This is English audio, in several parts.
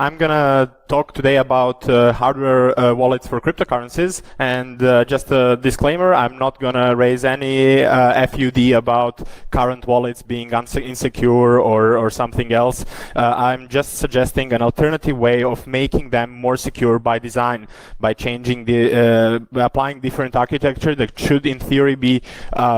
I'm gonna talk today about hardware wallets for cryptocurrencies, and just a disclaimer, I'm not gonna raise any FUD about current wallets being insecure or something else. I'm just suggesting an alternative way of making them more secure by design, by changing applying different architecture that should in theory be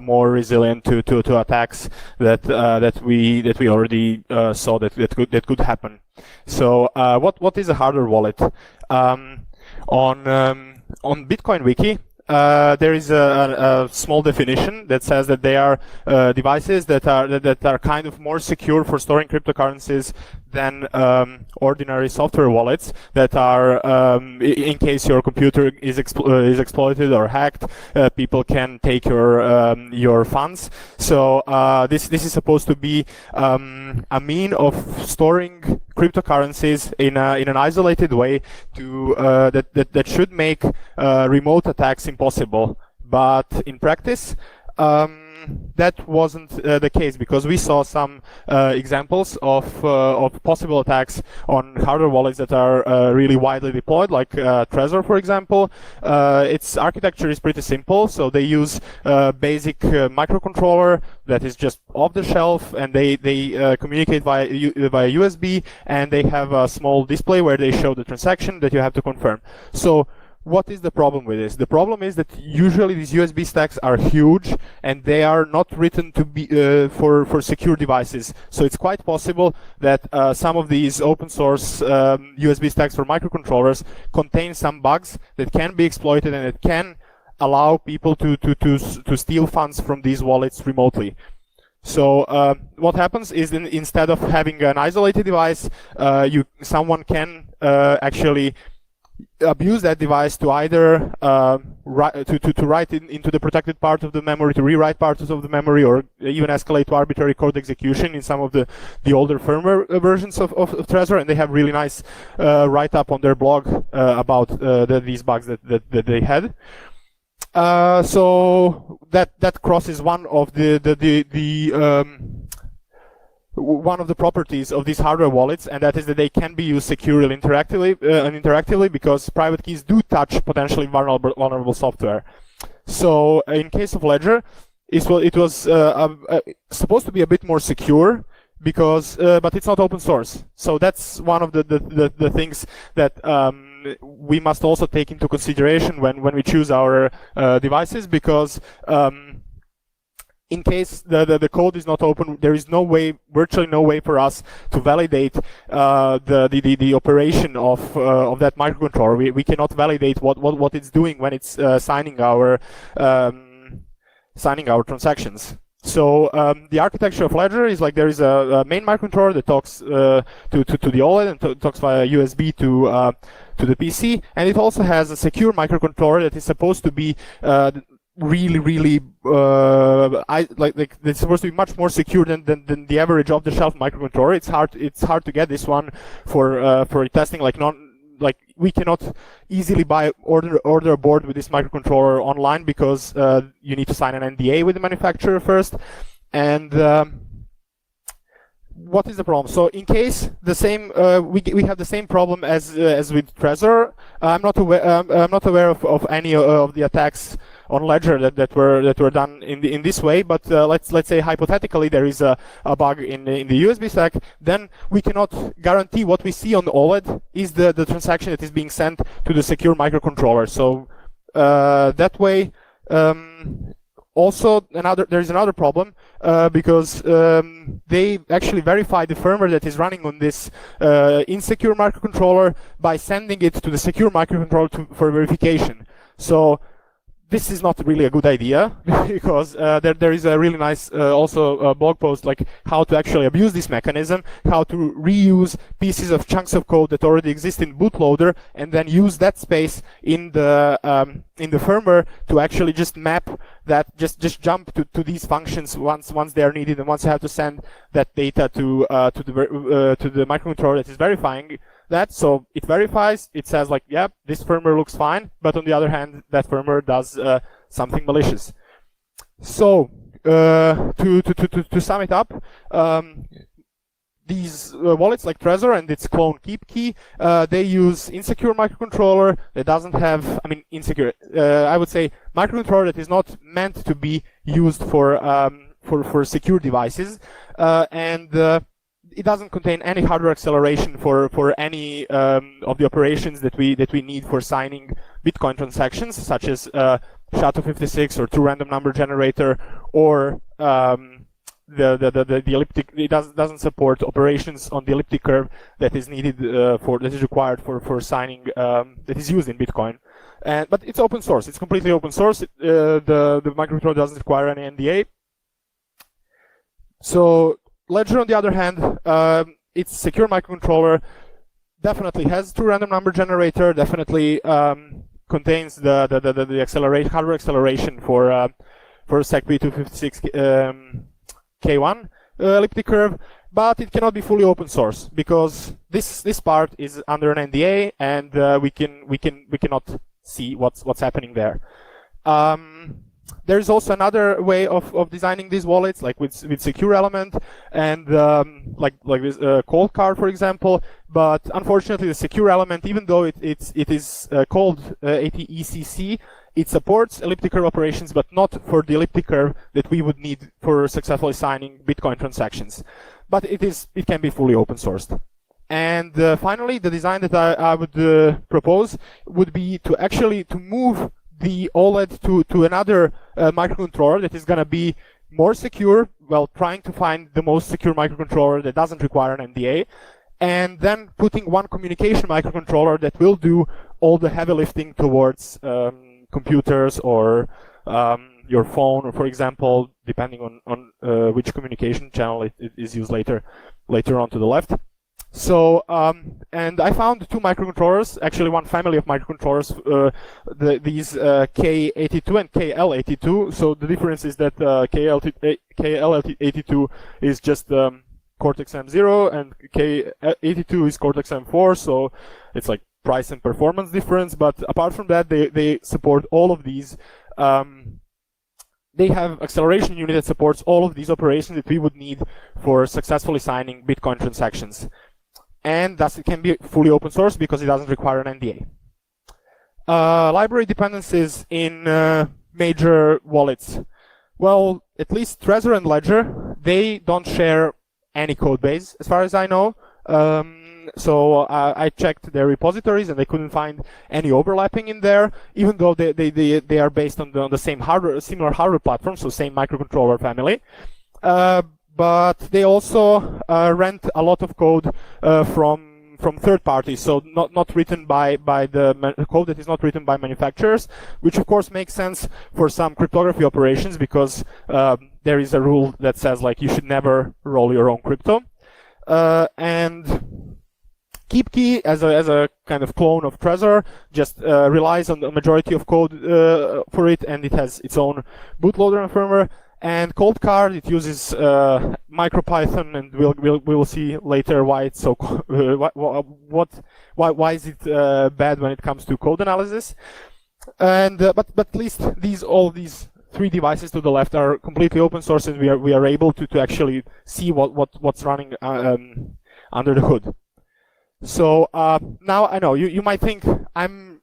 more resilient to attacks that we already saw that could happen. So what is a hardware wallet? On Bitcoin Wiki, there is a small definition that says that they are devices that are kind of more secure for storing cryptocurrencies than ordinary software wallets that are, in case your computer is exploited or hacked, people can take your funds. So this is supposed to be a mean of storing cryptocurrencies in an isolated way to that should make remote attacks impossible. But in practice, that wasn't the case, because we saw some examples of possible attacks on hardware wallets that are really widely deployed, like Trezor, for example. Its architecture is pretty simple, so they use basic microcontroller that is just off the shelf, and they communicate via USB, and they have a small display where they show the transaction that you have to confirm. So what is the problem with this? The problem is that usually these USB stacks are huge and they are not written to be for secure devices. So it's quite possible that some of these open source USB stacks for microcontrollers contain some bugs that can be exploited, and it can allow people to steal funds from these wallets remotely. So what happens is, instead of having an isolated device, someone can actually abuse that device to either write into the protected part of the memory, to rewrite parts of the memory, or even escalate to arbitrary code execution in some of the older firmware versions of Trezor. And they have really nice write-up on their blog about these bugs that they had. So that crosses one of one of the properties of these hardware wallets, and that is that they can be used securely and interactively, because private keys do touch potentially vulnerable software. So in case of Ledger, it was supposed to be a bit more secure, because but it's not open source. So that's one of the things that we must also take into consideration when we choose our devices, because in case the code is not open, there is virtually no way for us to validate the operation of that microcontroller. We cannot validate what it's doing when it's signing our transactions. So the architecture of Ledger is like, there is a main microcontroller that talks to the OLED and talks via USB to the PC, and it also has a secure microcontroller that is supposed to be really it's supposed to be much more secure than the average off-the-shelf microcontroller. It's hard to get this one for testing. Like we cannot easily order a board with this microcontroller online, because you need to sign an NDA with the manufacturer first. And what is the problem? So in case the same we have the same problem as with Trezor, I'm not aware of any of the attacks on Ledger that were done in this way. But let's say hypothetically there is a bug in the USB stack, then we cannot guarantee what we see on the OLED is the transaction that is being sent to the secure microcontroller. So that way. Also, there is another problem, because they actually verify the firmware that is running on this insecure microcontroller by sending it to the secure microcontroller for verification. So this is not really a good idea, because there is a really nice also blog post, like how to actually abuse this mechanism, how to reuse pieces of chunks of code that already exist in bootloader, and then use that space in the firmware to actually just map that, just jump to these functions once they are needed, and once you have to send that data to the microcontroller that is verifying that. So it verifies, it says like, yeah, this firmware looks fine, but on the other hand, that firmware does something malicious. So to sum it up, these wallets like Trezor and its clone KeepKey, they use insecure microcontroller that doesn't have, I mean, insecure, I would say microcontroller that is not meant to be used for secure devices, and it doesn't contain any hardware acceleration for any of the operations that we need for signing Bitcoin transactions, such as SHA-256 or true random number generator, or the elliptic. It doesn't support operations on the elliptic curve that is needed that is required for signing that is used in Bitcoin. But it's open source. It's completely open source. The microcontroller doesn't require any NDA. So Ledger, on the other hand, it's secure microcontroller. Definitely has true random number generator. Definitely contains the accelerate hardware acceleration for SECP256 K1 elliptic curve, but it cannot be fully open source because this part is under an NDA, and we cannot see what's happening there. There's also another way of designing these wallets, like with secure element and like this cold card, for example. But unfortunately, the secure element, even though it is called ATECC, it supports elliptic curve operations, but not for the elliptic curve that we would need for successfully signing Bitcoin transactions. But it can be fully open sourced. And finally, the design that I would propose would be to move the OLED to another microcontroller that is going to be more secure, while trying to find the most secure microcontroller that doesn't require an NDA, and then putting one communication microcontroller that will do all the heavy lifting towards computers or your phone, or for example, depending on which communication channel it is used later on to the left. So, and I found two microcontrollers, actually one family of microcontrollers, these K82 and KL82. So the difference is that KL82 is just Cortex M0 and K82 is Cortex M4, so it's like price and performance difference. But apart from that, they support all of these. They have acceleration unit that supports all of these operations that we would need for successfully signing Bitcoin transactions. And thus it can be fully open source because it doesn't require an NDA. Library dependencies in major wallets. Well, at least Trezor and Ledger, they don't share any code base, as far as I know. So I checked their repositories and they couldn't find any overlapping in there, even though they are based on the same hardware, similar hardware platform, so same microcontroller family. But they also rent a lot of code from third parties, so not written by the code that is not written by manufacturers, which of course makes sense for some cryptography operations, because there is a rule that says like you should never roll your own crypto. And KeepKey, as a kind of clone of Trezor, just relies on the majority of code for it, and it has its own bootloader and firmware. And Cold Card, it uses MicroPython, and we'll see later why it's so why is it bad when it comes to code analysis. And but at least all these three devices to the left are completely open source, and we are able to actually see what's running under the hood. So now I know you might think I'm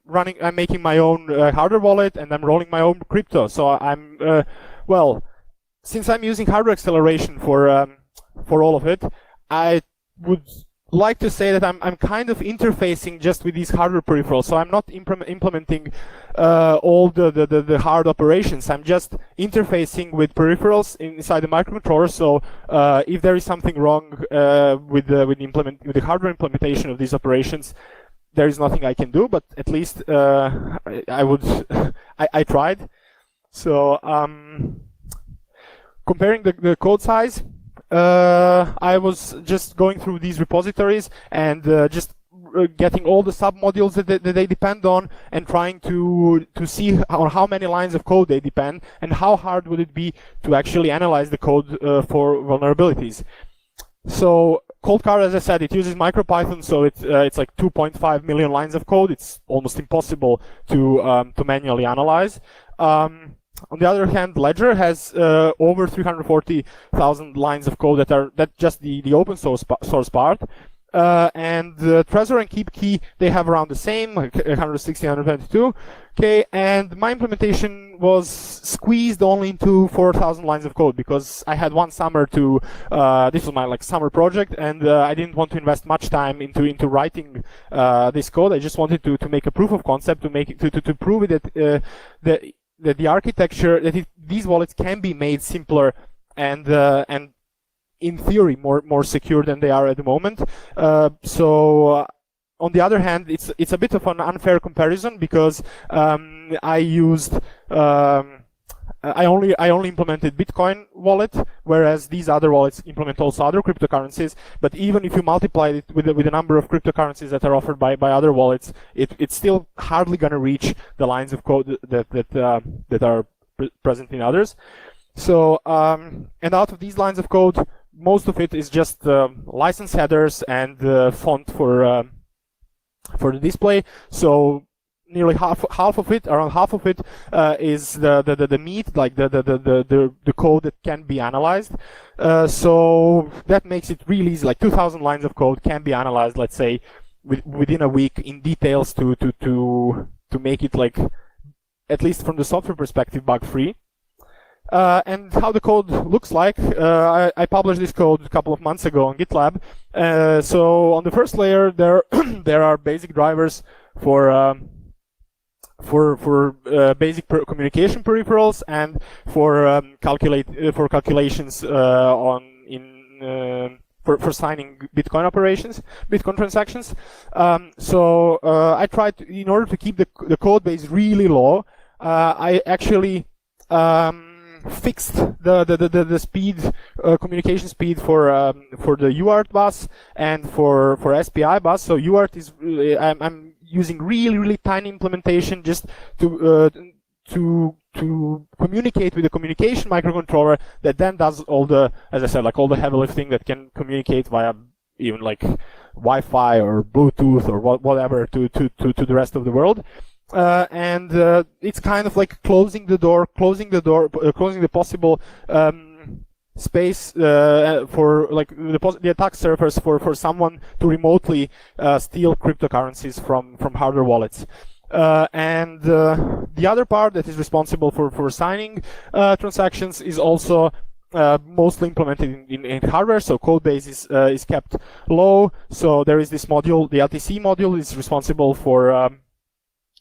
making my own hardware wallet and I'm rolling my own crypto. So I'm well, since I'm using hardware acceleration for all of it, I would like to say that I'm kind of interfacing just with these hardware peripherals. So I'm not implementing all the hard operations. I'm just interfacing with peripherals inside the microcontroller. So if there is something wrong with the hardware implementation of these operations, there is nothing I can do. But at least I tried. So comparing the code size, I was just going through these repositories and just getting all the sub-modules that they depend on, and trying to see on how many lines of code they depend, and how hard would it be to actually analyze the code for vulnerabilities. So Cold Card, as I said, it uses MicroPython, so it's like 2.5 million lines of code. It's almost impossible to manually analyze. on the other hand, Ledger has over 340,000 lines of code that's just the open source part. And Trezor and Keep Key, they have around the same, like 160, 122. Okay, and my implementation was squeezed only into 4,000 lines of code because I had one summer to, this was my summer project, and I didn't want to invest much time into writing this code. I just wanted to make a proof of concept, to make it, to prove it that the architecture, these wallets can be made simpler and in theory more secure than they are at the moment. On the other hand, it's a bit of an unfair comparison because I used I only implemented Bitcoin wallet, whereas these other wallets implement also other cryptocurrencies. But even if you multiply it with the number of cryptocurrencies that are offered by other wallets, it's still hardly going to reach the lines of code that are present in others. So and out of these lines of code, most of it is just license headers and font for the display. So nearly half of it, around half of it, is the meat, like the code that can be analyzed. So that makes it really easy. Like 2,000 lines of code can be analyzed, let's say, within a week in details to make it, like, at least from the software perspective, bug-free. And how the code looks like, I published this code a couple of months ago on GitLab. So on the first layer, there are basic drivers for basic communication peripherals and for calculations for signing Bitcoin operations, Bitcoin transactions. So I tried to, in order to keep the code base really low, I actually fixed the speed, communication speed for the UART bus and for SPI bus. So UART is I'm using really tiny implementation just to communicate with the communication microcontroller that then does all the, as I said, like all the heavy lifting, that can communicate via even like Wi-Fi or Bluetooth or whatever to the rest of the world. And it's kind of like closing the possible space for like the attack surface for someone to remotely steal cryptocurrencies from hardware wallets. And the other part that is responsible for signing transactions is also mostly implemented in hardware, so code base is kept low. So there is this module, the LTC module, is responsible for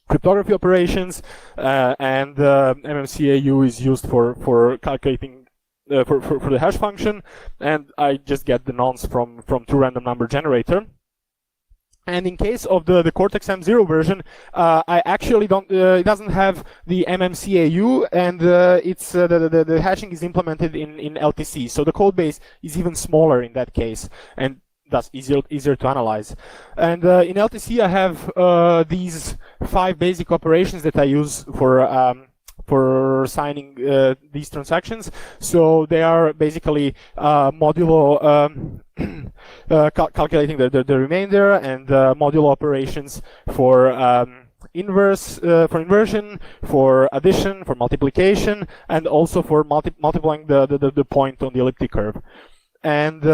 cryptography operations, and MMCAU is used for calculating for the hash function, and I just get the nonce from true random number generator. And in case of the Cortex M0 version, I actually don't. It doesn't have the MMCAU, and it's the hashing is implemented in LTC. So the code base is even smaller in that case, and thus easier to analyze. And in LTC, I have these 5 basic operations that I use for signing these transactions. So they are basically modulo calculating the remainder, and modulo operations for inversion, for addition, for multiplication, and also for multiplying the point on the elliptic curve. And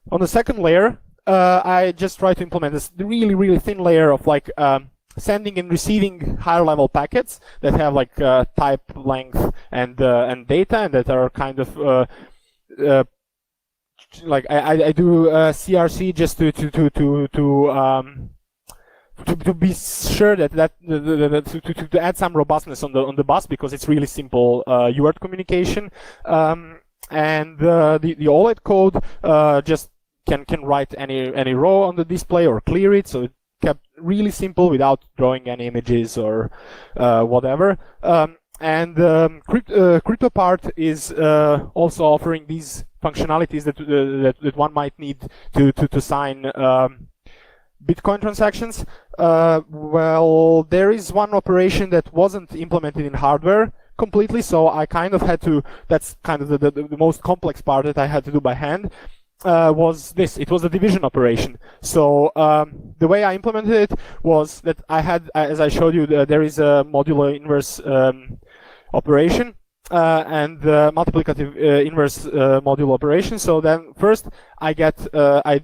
on the second layer, I just try to implement this really thin layer of like sending and receiving higher level packets that have like type, length, and data, and that are kind of like I do CRC just to be sure to add some robustness on the bus, because it's really simple UART communication. And the OLED code just can write any row on the display or clear it, so it kept really simple without drawing any images or whatever. And crypto part is also offering these functionalities that one might need to sign Bitcoin transactions. Well, there is one operation that wasn't implemented in hardware completely, so I kind of had to, that's kind of the most complex part that I had to do by hand. was this. It was a division operation. So the way I implemented it was that I had, as I showed you, there is a modulo inverse operation and multiplicative inverse modulo operation. So then first I get I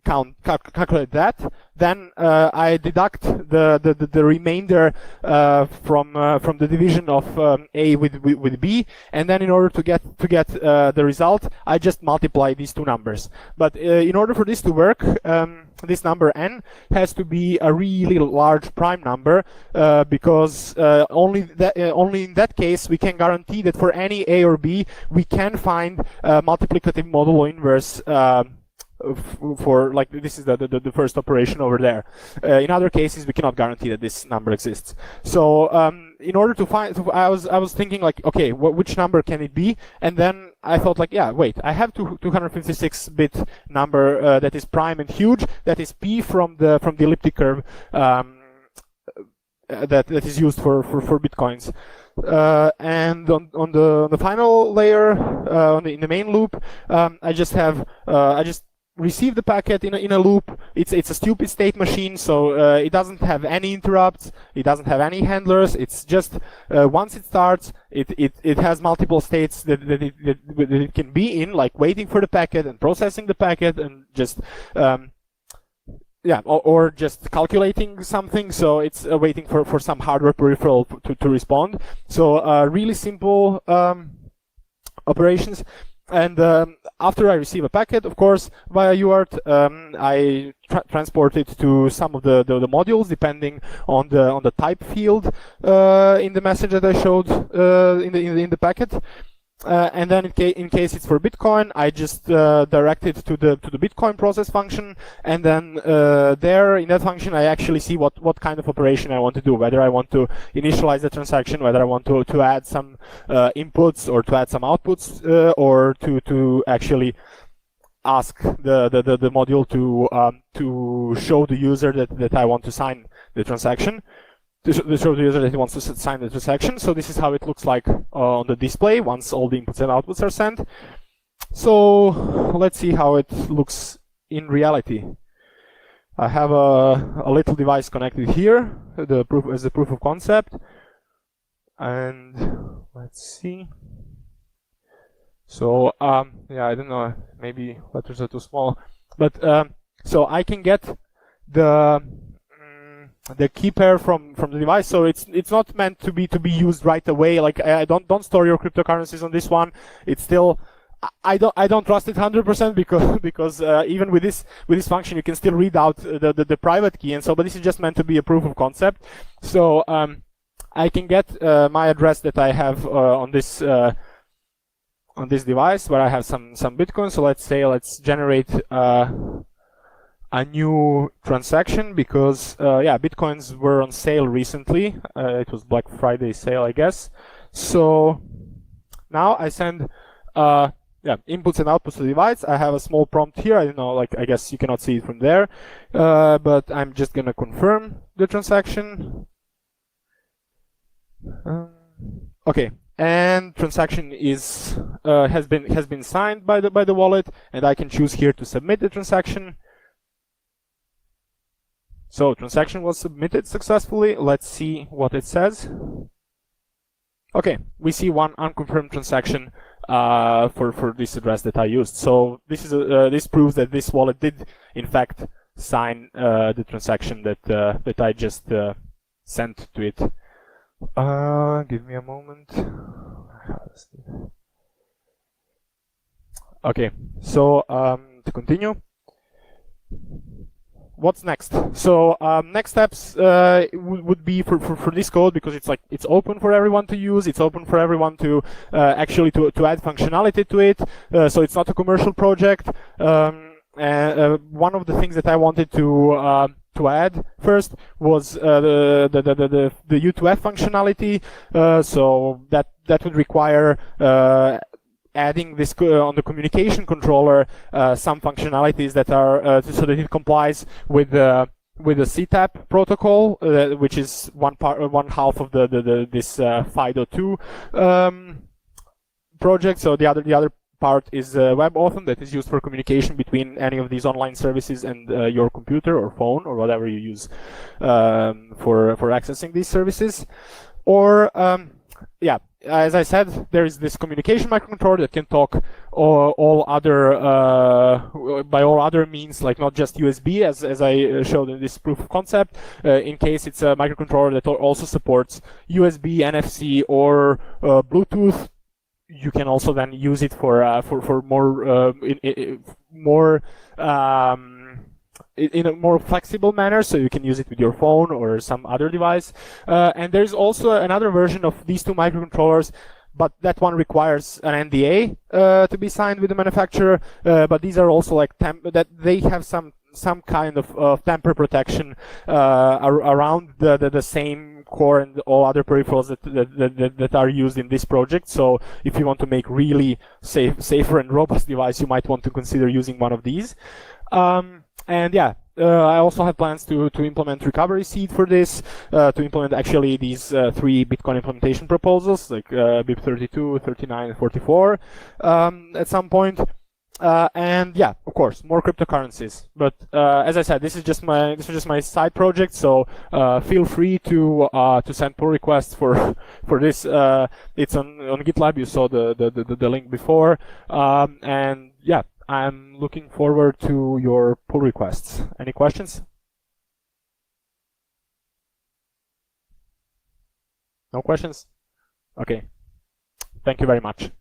calculate that. Then I deduct the remainder from the division of A with B, and then in order to get the result, I just multiply these two numbers. But in order for this to work, this number n has to be a really large prime number because only in that case we can guarantee that for any A or B we can find multiplicative modulo inverse. For like this is the first operation over there. In other cases, we cannot guarantee that this number exists. So in order to find, I was thinking like, okay, which number can it be? And then I thought like, yeah, wait, I have 256-bit number that is prime and huge. That is p from the elliptic curve that is used for bitcoins. And on the final layer, in the main loop, I just receive the packet in a loop. It's a stupid state machine, so it doesn't have any interrupts, it doesn't have any handlers. It's just once it starts, it has multiple states that it can be in, like waiting for the packet and processing the packet and just or just calculating something. So it's waiting for some hardware peripheral to respond. So really simple operations. And after I receive a packet, of course, via UART, I transport it to some of the modules, depending on the type field in the message that I showed in the packet. And then in case it's for Bitcoin, I just direct it to the Bitcoin process function, and then there in that function I actually see what kind of operation I want to do, whether I want to initialize the transaction, whether I want to add some inputs or to add some outputs, or to actually ask the module to show the user that I want to sign the transaction. To show the user that he wants to sign the transaction. So this is how it looks like on the display once all the inputs and outputs are sent. So let's see how it looks in reality. I have a little device connected here, as a proof of concept, and let's see. So yeah, I don't know, maybe letters are too small, but so I can get the key pair from the device. So it's not meant to be used right away. Like I don't store your cryptocurrencies on this one. It's still, I don't trust it 100% because even with this function you can still read out the private key, and so, but this is just meant to be a proof of concept. So I can get my address that I have on this device where I have some Bitcoin. So let's generate a new transaction because Bitcoins were on sale recently. It was Black Friday sale, I guess. So now I send inputs and outputs to the device. I have a small prompt here. I don't know, like I guess you cannot see it from there, but I'm just gonna confirm the transaction. Okay, and transaction is has been signed by the wallet, and I can choose here to submit the transaction. So transaction was submitted successfully. Let's see what it says. Okay, we see one unconfirmed transaction for this address that I used. So this is this proves that this wallet did in fact sign the transaction that I just sent to it. Give me a moment. Okay, so to continue. What's next? So next steps would be for this code, because it's open for everyone to use. It's open for everyone to actually to add functionality to it. So it's not a commercial project. One of the things that I wanted to add first was the U2F functionality. So that would require adding this on the communication controller some functionalities that are so that it complies with the CTAP protocol, which is one half of this FIDO2 project. So the other part is WebAuthn, that is used for communication between any of these online services and your computer or phone or whatever you use for accessing these services. Or yeah, as I said, there is this communication microcontroller that can talk all other by all other means, like not just USB, as I showed in this proof of concept. In case it's a microcontroller that also supports USB, NFC, or Bluetooth, you can also then use it for more more in a more flexible manner, so you can use it with your phone or some other device. And there's also another version of these two microcontrollers, but that one requires an NDA to be signed with the manufacturer. But these are also like that they have some kind of tamper protection around the same core and all other peripherals that are used in this project. So if you want to make really safer and robust device, you might want to consider using one of these. And yeah, I also have plans to implement recovery seed for this, to implement actually these 3 Bitcoin implementation proposals, like BIP 32, 39, and 44 at some point. And yeah, of course, more cryptocurrencies. But as I said, this is just my side project. So feel free to send pull requests for this. It's on GitLab. You saw the link before. And yeah, I'm looking forward to your pull requests. Any questions? No questions? Okay. Thank you very much.